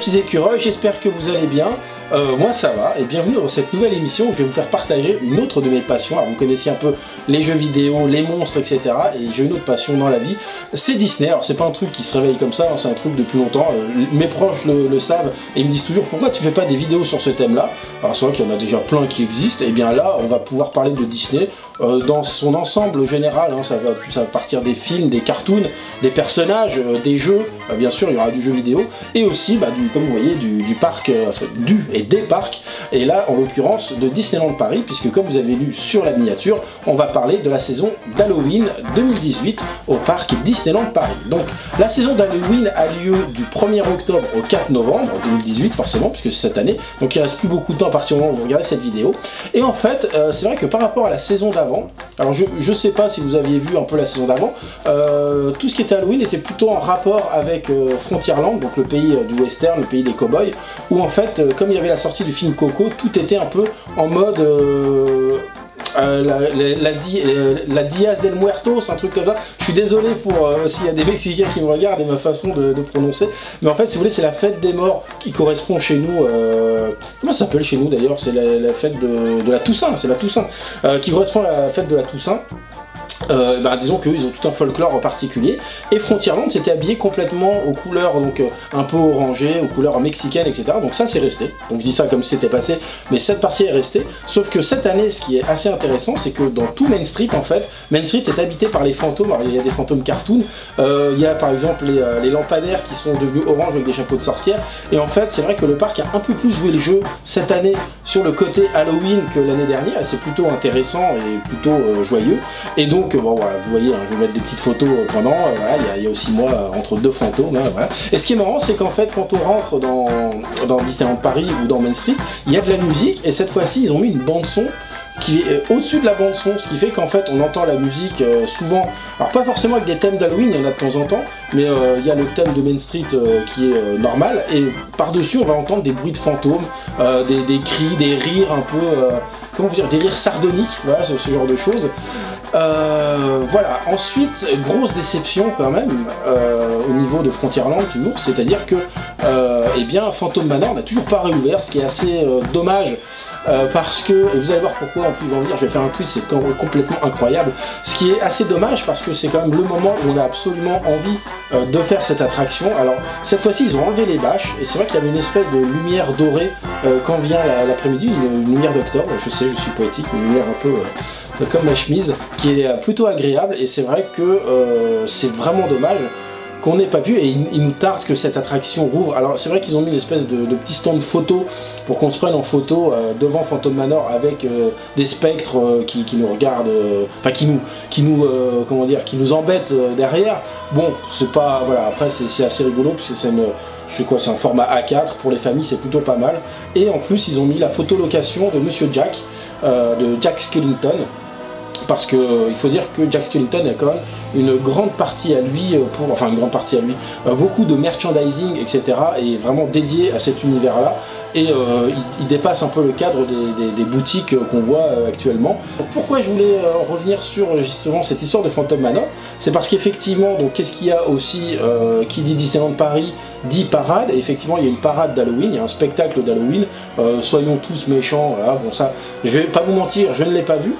petits écureuils, j'espère que vous allez bien. Moi ça va, et bienvenue dans cette nouvelle émission où je vais vous faire partager une autre de mes passions. Alors vous connaissez un peu les jeux vidéo, les monstres, etc. Et j'ai une autre passion dans la vie, c'est Disney. Alors c'est pas un truc qui se réveille comme ça, hein, c'est un truc depuis longtemps. Mes proches le savent et ils me disent toujours pourquoi tu fais pas des vidéos sur ce thème là. Alors c'est vrai qu'il y en a déjà plein qui existent, et bien là on va pouvoir parler de Disney dans son ensemble général, hein. Ça va partir des films, des cartoons, des personnages, des jeux, bien sûr il y aura du jeu vidéo, et aussi comme vous voyez du parc, et des parcs, et là en l'occurrence de Disneyland Paris, puisque comme vous avez lu sur la miniature, on va parler de la saison d'Halloween 2018 au parc Disneyland Paris. Donc la saison d'Halloween a lieu du 1er octobre au 4 novembre 2018 forcément, puisque c'est cette année, donc il reste plus beaucoup de temps à partir du moment où vous regardez cette vidéo. Et en fait c'est vrai que par rapport à la saison d'avant, alors je sais pas si vous aviez vu un peu la saison d'avant, tout ce qui était Halloween était plutôt en rapport avec Frontierland, donc le pays du western, le pays des cowboys, où en fait comme il y avait la sortie du film Coco, tout était un peu en mode la Diaz del Muertos, un truc comme ça. Je suis désolé pour s'il y a des Mexicains qui me regardent et ma façon de prononcer, mais en fait si vous voulez c'est la fête des morts qui correspond chez nous, comment ça s'appelle chez nous d'ailleurs, c'est la fête de la Toussaint, c'est la Toussaint, qui correspond à la fête de la Toussaint. Disons qu'eux ils ont tout un folklore particulier, et Frontierland s'était habillé complètement aux couleurs donc un peu orangées, aux couleurs mexicaines, etc. Donc ça c'est resté, donc je dis ça comme si c'était passé, mais cette partie est restée. Sauf que cette année ce qui est assez intéressant, c'est que dans tout Main Street en fait, Main Street est habité par les fantômes. Alors, il y a des fantômes cartoon, il y a par exemple les lampadaires qui sont devenus orange avec des chapeaux de sorcières, et en fait c'est vrai que le parc a un peu plus joué le jeu cette année sur le côté Halloween que l'année dernière, et c'est plutôt intéressant et plutôt joyeux. Et donc bon voilà, vous voyez, hein, je vais mettre des petites photos pendant, voilà, il y a aussi moi entre deux fantômes, hein, voilà. Et ce qui est marrant, c'est qu'en fait quand on rentre dans Disneyland Paris ou dans Main Street, il y a de la musique, et cette fois-ci ils ont mis une bande son qui est au-dessus de la bande son, ce qui fait qu'en fait on entend la musique souvent, alors pas forcément avec des thèmes d'Halloween, il y en a de temps en temps, mais il y a le thème de Main Street qui est normal, et par-dessus on va entendre des bruits de fantômes, des cris, des rires un peu, comment dire, des rires sardoniques, voilà, ce genre de choses. Voilà, ensuite, grosse déception quand même au niveau de Frontierland toujours, c'est-à-dire que eh bien, Phantom Manor n'a toujours pas réouvert, ce qui est assez dommage. Parce que, et vous allez voir pourquoi en plus d'en dire, je vais faire un tweet, c'est complètement incroyable. Ce qui est assez dommage parce que c'est quand même le moment où on a absolument envie de faire cette attraction. Alors cette fois-ci ils ont enlevé les bâches, et c'est vrai qu'il y avait une espèce de lumière dorée quand vient l'après-midi, une lumière d'octobre, je sais, je suis poétique, une lumière un peu comme ma chemise, qui est plutôt agréable, et c'est vrai que c'est vraiment dommage qu'on n'ait pas pu, et il nous tarde que cette attraction rouvre. Alors c'est vrai qu'ils ont mis une espèce de petit stand photo pour qu'on se prenne en photo devant Phantom Manor avec des spectres qui nous regardent, enfin qui nous comment dire, qui nous embêtent derrière. Bon, c'est pas, voilà, après c'est assez rigolo puisque c'est une, je sais quoi, c'est un format A4 pour les familles, c'est plutôt pas mal. Et en plus ils ont mis la photolocation de Monsieur Jack, de Jack Skellington. Parce que il faut dire que Jack Skellington a quand même une grande partie à lui, beaucoup de merchandising, etc. est vraiment dédié à cet univers-là, et il dépasse un peu le cadre des boutiques qu'on voit actuellement. Donc, pourquoi je voulais revenir sur justement cette histoire de Phantom Manor, c'est parce qu'effectivement, donc qu'est-ce qu'il y a aussi, qui dit Disneyland Paris dit parade, et effectivement il y a une parade d'Halloween, il y a un spectacle d'Halloween, soyons tous méchants, voilà, bon ça, je vais pas vous mentir, je ne l'ai pas vu.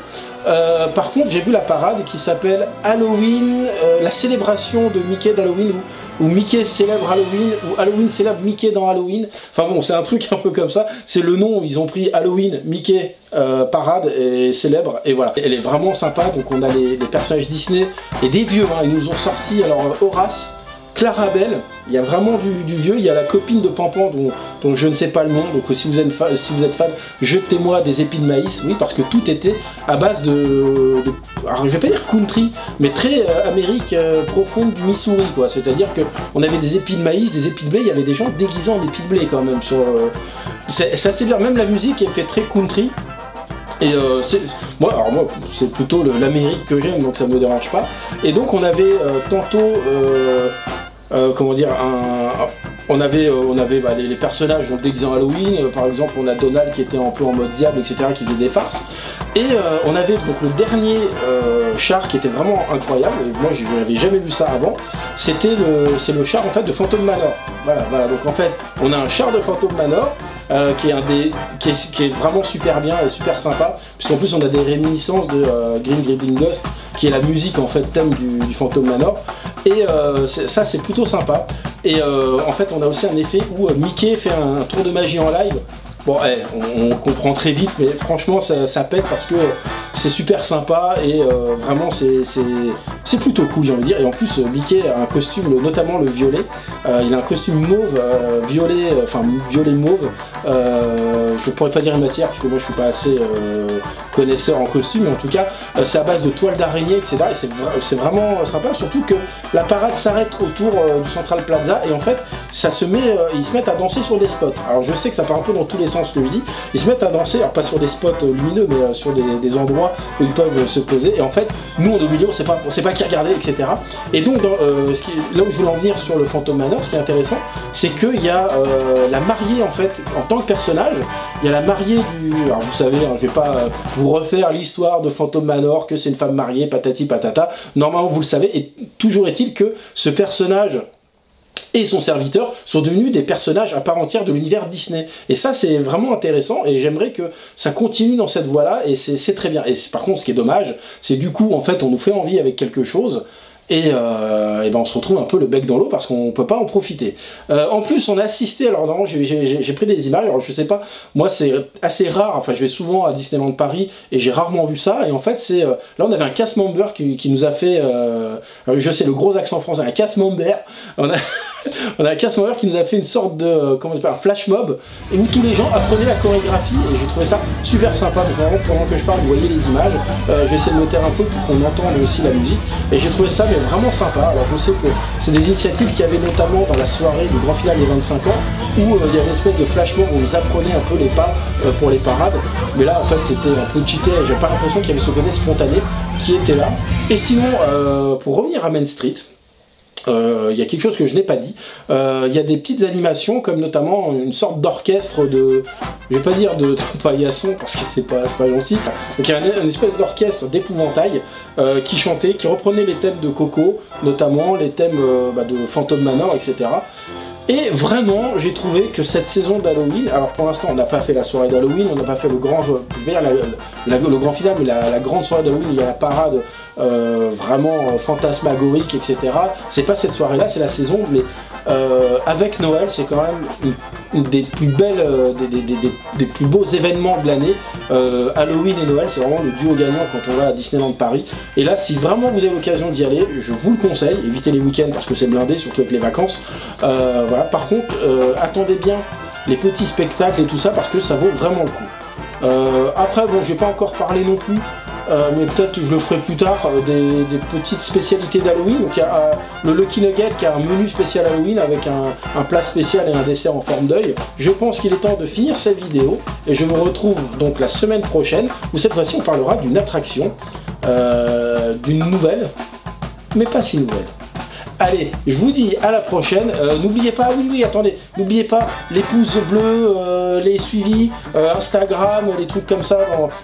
Par contre j'ai vu la parade qui s'appelle Halloween, la célébration de Mickey d'Halloween, ou Mickey célèbre Halloween, ou Halloween célèbre Mickey dans Halloween. Enfin bon, c'est un truc un peu comme ça, c'est le nom, ils ont pris Halloween, Mickey, parade et célèbre, et voilà. Elle est vraiment sympa, donc on a les personnages Disney, et des vieux, hein. Ils nous ont sorti alors Horace, Clarabelle, il y a vraiment du vieux, il y a la copine de Pampan dont je ne sais pas le nom, donc si vous êtes fan, jetez-moi des épis de maïs, oui, parce que tout était à base alors je vais pas dire country, mais très Amérique profonde du Missouri, quoi, c'est-à-dire qu'on avait des épis de maïs, des épis de blé, il y avait des gens déguisés en épis de blé quand même, c'est assez bien, même la musique est fait très country. Et moi c'est plutôt l'Amérique que j'aime, donc ça me dérange pas. Et donc on avait tantôt comment dire, on avait les personnages donc déguisés en Halloween, par exemple on a Donald qui était un peu en mode diable, etc., qui faisait des farces. Et on avait donc le dernier char qui était vraiment incroyable, et moi je n'avais jamais vu ça avant, c'est le char en fait de Phantom Manor. Voilà, donc en fait on a un char de Phantom Manor qui est vraiment super bien et super sympa, puisqu'en plus on a des réminiscences de Grim Ghost, qui est la musique en fait thème du Phantom Manor, et ça c'est plutôt sympa. Et en fait on a aussi un effet où Mickey fait un tour de magie en live. Bon, on comprend très vite, mais franchement ça pète parce que c'est super sympa et vraiment c'est plutôt cool, j'ai envie de dire. Et en plus Mickey a un costume, notamment le violet, il a un costume mauve, violet mauve, je pourrais pas dire une matière parce que moi je suis pas assez connaisseur en costume, mais en tout cas c'est à base de toile d'araignée, etc. Et c'est vraiment sympa, surtout que la parade s'arrête autour du Central Plaza et en fait ils se mettent à danser sur des spots. Alors je sais que ça part un peu dans tous les sens ce que je dis, ils se mettent à danser, alors pas sur des spots lumineux, mais sur des endroits où ils peuvent se poser, et en fait nous on est au milieu, on sait pas qui regarder, etc. Et donc là où je voulais en venir sur le Phantom Manor, ce qui est intéressant, c'est qu'il y a la mariée en fait, en tant que personnage, il y a la mariée alors vous savez, hein, je vais pas vous refaire l'histoire de Phantom Manor, que c'est une femme mariée, patati patata, normalement vous le savez, et toujours est-il que ce personnage et son serviteur sont devenus des personnages à part entière de l'univers Disney. Et ça c'est vraiment intéressant et j'aimerais que ça continue dans cette voie-là et c'est très bien. Et par contre ce qui est dommage, c'est du coup en fait on nous fait envie avec quelque chose et ben on se retrouve un peu le bec dans l'eau parce qu'on peut pas en profiter. En plus on a assisté, alors normalement j'ai pris des images, alors je sais pas, moi c'est assez rare, enfin je vais souvent à Disneyland Paris et j'ai rarement vu ça, et en fait c'est, là on avait un cast member qui nous a fait, je sais le gros accent français, un cast member, on a un cast member qui nous a fait une sorte de, comment on appelle, un flash mob, et où tous les gens apprenaient la chorégraphie, et j'ai trouvé ça super sympa. Donc vraiment, pendant que je parle, vous voyez les images, je vais essayer de me taire un peu pour qu'on entende aussi la musique, et j'ai trouvé ça mais vraiment sympa. Alors je sais que c'est des initiatives qu'il y avait notamment dans la soirée du grand final des 25 ans, où il y avait une espèce de flash mob où on nous apprenait un peu les pas pour les parades, mais là en fait c'était un peu cheaté, j'ai pas l'impression qu'il y avait ce côté spontané qui était là. Et sinon, pour revenir à Main Street, il y a quelque chose que je n'ai pas dit, il y a des petites animations comme notamment une sorte d'orchestre de, je vais pas dire de paillasson parce que c'est pas gentil, donc il y a une espèce d'orchestre d'épouvantail qui chantait, qui reprenait les thèmes de Coco, notamment les thèmes de Phantom Manor, etc. Et vraiment, j'ai trouvé que cette saison d'Halloween, alors pour l'instant on n'a pas fait la soirée d'Halloween, on n'a pas fait le grand, le grand final, mais la grande soirée d'Halloween, il y a la parade vraiment fantasmagorique, etc. C'est pas cette soirée-là, c'est la saison, mais avec Noël, c'est quand même une des plus belles, des plus beaux événements de l'année. Halloween et Noël, c'est vraiment le duo gagnant quand on va à Disneyland Paris. Et là, si vraiment vous avez l'occasion d'y aller, je vous le conseille, évitez les week-ends parce que c'est blindé, surtout avec les vacances. Voilà. Par contre, attendez bien les petits spectacles et tout ça parce que ça vaut vraiment le coup. Après, bon, je vais pas encore parler non plus, mais peut-être je le ferai plus tard, des petites spécialités d'Halloween. Donc il y a le Lucky Nugget qui a un menu spécial Halloween avec un plat spécial et un dessert en forme d'œil. Je pense qu'il est temps de finir cette vidéo et je vous retrouve donc la semaine prochaine où cette fois-ci on parlera d'une attraction, d'une nouvelle, mais pas si nouvelle. Allez, je vous dis à la prochaine. N'oubliez pas, oui, attendez, n'oubliez pas les pouces bleus, les suivis, Instagram, les trucs comme ça.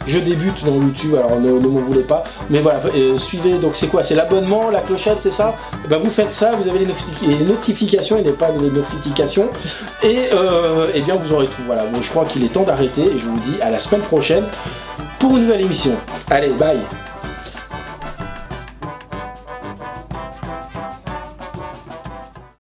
Je débute dans YouTube, alors ne m'en voulez pas. Mais voilà, suivez, donc c'est quoi? C'est l'abonnement, la clochette, c'est ça? Et ben vous faites ça, vous avez les notifications, il n'est pas les notifications. Et bien vous aurez tout. Voilà, bon, je crois qu'il est temps d'arrêter et je vous dis à la semaine prochaine pour une nouvelle émission. Allez, bye!